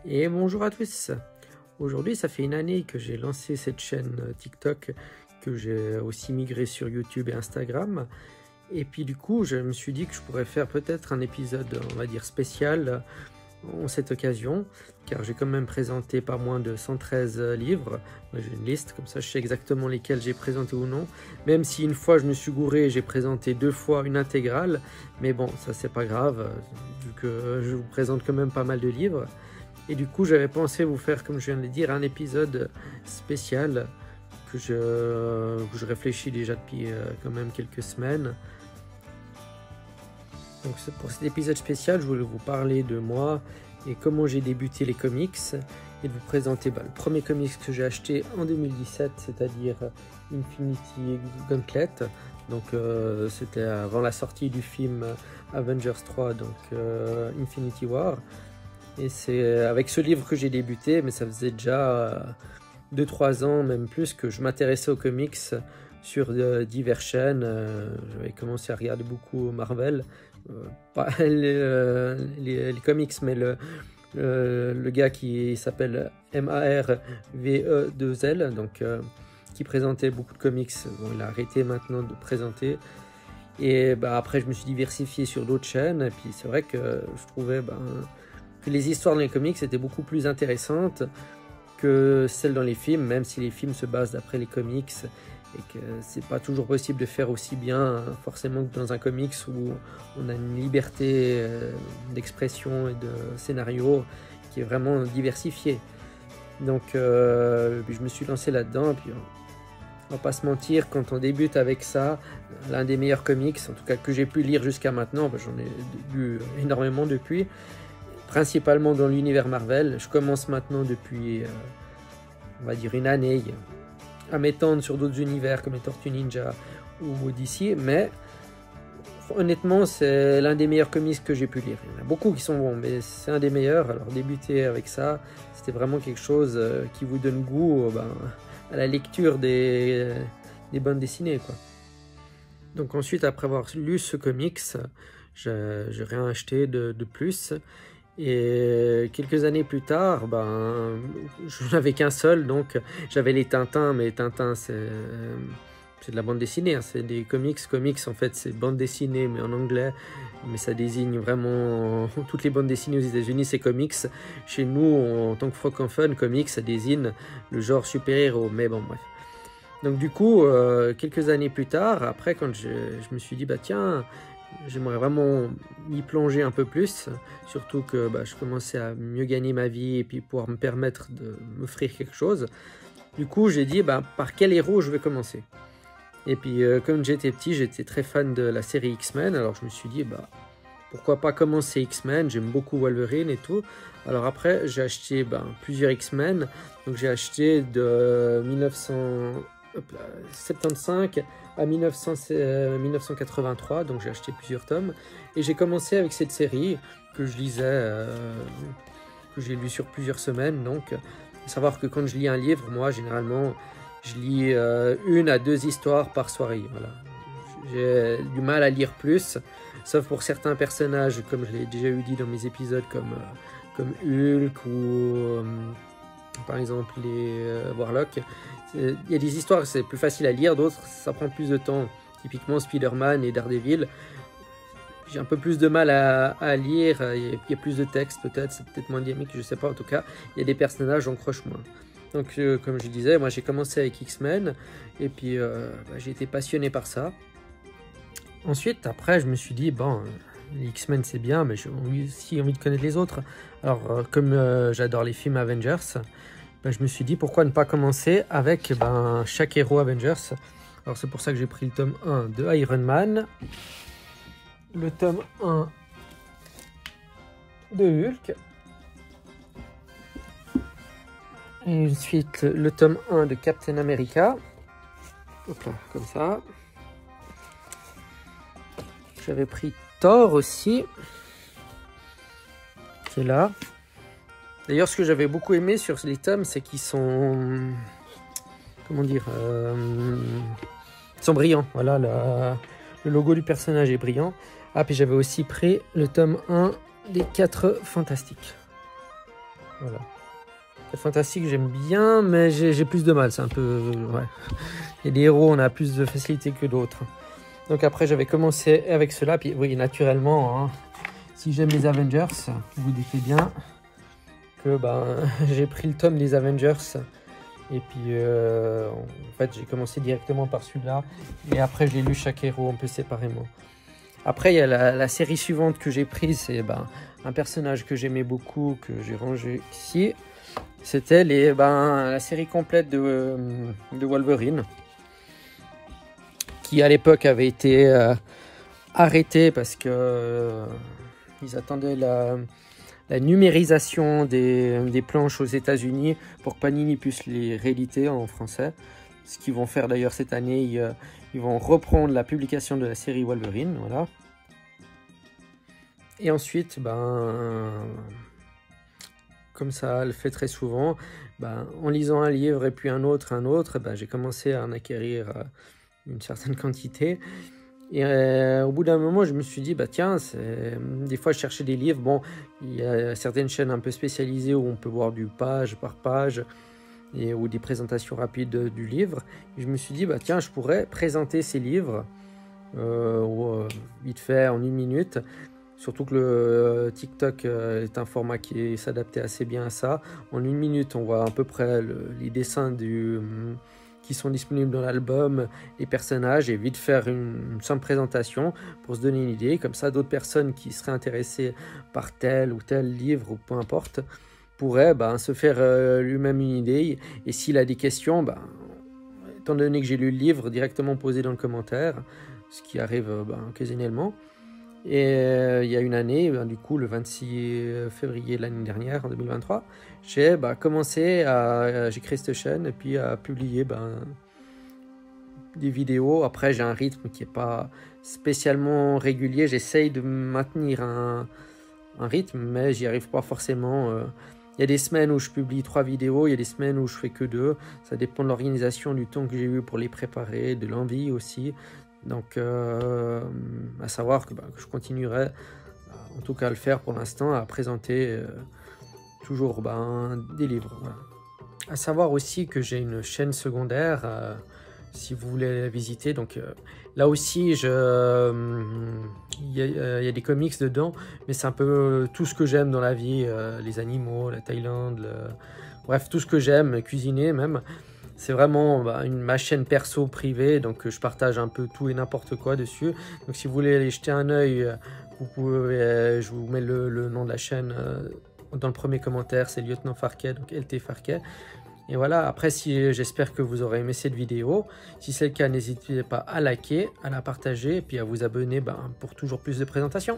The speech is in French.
Et bonjour à tous. Aujourd'hui, ça fait une année que j'ai lancé cette chaîne TikTok, que j'ai aussi migré sur YouTube et Instagram. Et puis du coup, je me suis dit que je pourrais faire peut-être un épisode, on va dire, spécial en cette occasion, car j'ai quand même présenté pas moins de 113 livres. Moi, j'ai une liste, comme ça je sais exactement lesquels j'ai présenté ou non. Même si une fois je me suis gouré, j'ai présenté 2 fois une intégrale. Mais bon, ça c'est pas grave, vu que je vous présente quand même pas mal de livres. Et du coup, j'avais pensé vous faire, comme je viens de le dire, un épisode spécial que je réfléchis déjà depuis quand même quelques semaines. Donc pour cet épisode spécial, je voulais vous parler de moi et comment j'ai débuté les comics et de vous présenter le premier comics que j'ai acheté en 2017, c'est-à-dire Infinity Gauntlet. Donc c'était avant la sortie du film Avengers 3, donc Infinity War. Et c'est avec ce livre que j'ai débuté, mais ça faisait déjà 2-3 ans, même plus, que je m'intéressais aux comics sur diverses chaînes. J'avais commencé à regarder beaucoup Marvel, pas les comics, mais le gars qui s'appelle Marve2L, donc qui présentait beaucoup de comics. Bon, il a arrêté maintenant de présenter. Et après, je me suis diversifié sur d'autres chaînes. Et puis c'est vrai que je trouvais que les histoires dans les comics étaient beaucoup plus intéressantes que celles dans les films, même si les films se basent d'après les comics et que c'est pas toujours possible de faire aussi bien forcément que dans un comics où on a une liberté d'expression et de scénario qui est vraiment diversifiée. Donc je me suis lancé là-dedans, et puis on va pas se mentir, quand on débute avec ça, l'un des meilleurs comics, en tout cas que j'ai pu lire jusqu'à maintenant, j'en ai lu énormément depuis, principalement dans l'univers Marvel. Je commence maintenant depuis, on va dire, une année à m'étendre sur d'autres univers comme les Tortues Ninja ou DC, mais honnêtement, c'est l'un des meilleurs comics que j'ai pu lire. Il y en a beaucoup qui sont bons, mais c'est un des meilleurs. Alors débuter avec ça, c'était vraiment quelque chose qui vous donne goût à la lecture des bandes dessinées, quoi. Donc ensuite, après avoir lu ce comics, j'ai rien acheté de plus. Et quelques années plus tard, je n'avais qu'un seul, donc j'avais les Tintins, mais Tintin c'est de la bande dessinée, hein, c'est des comics. Comics en fait c'est bande dessinée mais en anglais, mais ça désigne vraiment toutes les bandes dessinées aux États-Unis, c'est comics. Chez nous, en tant que francophone, comics ça désigne le genre super-héros, mais bon bref. Donc du coup, quelques années plus tard, après quand je me suis dit tiens, j'aimerais vraiment m'y plonger un peu plus, surtout que je commençais à mieux gagner ma vie et puis pouvoir me permettre de m'offrir quelque chose. Du coup, j'ai dit par quel héros je vais commencer. Et puis comme j'étais petit, j'étais très fan de la série X-Men, alors je me suis dit pourquoi pas commencer X-Men, j'aime beaucoup Wolverine et tout. Alors après, j'ai acheté plusieurs X-Men, donc j'ai acheté de 1975 à 1983, donc j'ai acheté plusieurs tomes et j'ai commencé avec cette série que je lisais, que j'ai lu sur plusieurs semaines. Donc faut savoir que quand je lis un livre, moi généralement je lis 1 à 2 histoires par soirée. Voilà. J'ai du mal à lire plus, sauf pour certains personnages, comme je l'ai déjà eu dit dans mes épisodes, comme Hulk ou par exemple les Warlocks. Il y a des histoires c'est plus facile à lire, d'autres ça prend plus de temps. Typiquement Spider-Man et Daredevil, j'ai un peu plus de mal à lire, il y a plus de texte peut-être, c'est peut-être moins dynamique, je sais pas, en tout cas il y a des personnages, j'encroche moins. Donc comme je disais, moi j'ai commencé avec X-Men et puis j'ai été passionné par ça. Ensuite après je me suis dit les X-Men c'est bien, mais j'ai aussi envie de connaître les autres. Alors comme j'adore les films Avengers, je me suis dit pourquoi ne pas commencer avec chaque héros Avengers. Alors c'est pour ça que j'ai pris le tome 1 de Iron Man, le tome 1 de Hulk, et ensuite le tome 1 de Captain America. Hop là, comme ça. J'avais pris Thor aussi, qui est là. D'ailleurs, ce que j'avais beaucoup aimé sur les tomes, c'est qu'ils sont... Comment dire ils sont brillants. Voilà, le logo du personnage est brillant. Ah, puis j'avais aussi pris le tome 1 des 4 Fantastiques. Voilà. C'est fantastique, j'aime bien, mais j'ai plus de mal. C'est un peu... ouais. Il y a des héros, on a plus de facilité que d'autres. Donc après, j'avais commencé avec cela. Puis oui, naturellement, hein, si j'aime les Avengers, vous doutez bien que j'ai pris le tome des Avengers. Et puis, en fait, j'ai commencé directement par celui-là. Et après, j'ai lu chaque héros un peu séparément. Après, il y a la série suivante que j'ai prise. C'est un personnage que j'aimais beaucoup, que j'ai rangé ici. C'était la série complète de Wolverine, qui à l'époque avait été arrêtée parce que ils attendaient la numérisation des planches aux États-Unis pour que Panini puisse les rééditer en français. Ce qu'ils vont faire d'ailleurs cette année, ils vont reprendre la publication de la série Wolverine, voilà. Et ensuite, comme ça le fait très souvent, en lisant un livre et puis un autre, j'ai commencé à en acquérir une certaine quantité. Et au bout d'un moment, je me suis dit, tiens, des fois je cherchais des livres. Bon, il y a certaines chaînes un peu spécialisées où on peut voir du page par page ou des présentations rapides du livre. Et je me suis dit, tiens, je pourrais présenter ces livres vite fait en 1 minute. Surtout que le TikTok est un format qui s'adaptait assez bien à ça. En 1 minute, on voit à peu près les dessins qui sont disponibles dans l'album, les personnages, et vite faire une simple présentation pour se donner une idée. Comme ça, d'autres personnes qui seraient intéressées par tel ou tel livre, ou peu importe, pourraient se faire lui-même une idée. Et s'il a des questions, étant donné que j'ai lu le livre, directement poser dans le commentaire, ce qui arrive occasionnellement. Et il y a une année, du coup, le 26 février de l'année dernière, en 2023, j'ai commencé j'ai créé cette chaîne et puis à publier des vidéos. Après, j'ai un rythme qui n'est pas spécialement régulier. J'essaye de maintenir un rythme, mais j'y arrive pas forcément. Il y a des semaines où je publie 3 vidéos, il y a des semaines où je fais que 2. Ça dépend de l'organisation, du temps que j'ai eu pour les préparer, de l'envie aussi. Donc, à savoir que je continuerai, en tout cas à le faire pour l'instant, à présenter toujours des livres. Voilà. À savoir aussi que j'ai une chaîne secondaire, si vous voulez la visiter. Donc là aussi, il y a des comics dedans, mais c'est un peu tout ce que j'aime dans la vie, les animaux, la Thaïlande, bref, tout ce que j'aime, cuisiner même. C'est vraiment ma chaîne perso privée, donc je partage un peu tout et n'importe quoi dessus. Donc si vous voulez aller jeter un œil, vous pouvez, je vous mets le nom de la chaîne dans le premier commentaire, c'est Lieutenant Farquet, donc LT Farquet. Et voilà, après j'espère que vous aurez aimé cette vidéo. Si c'est le cas, n'hésitez pas à liker, à la partager et puis à vous abonner pour toujours plus de présentations.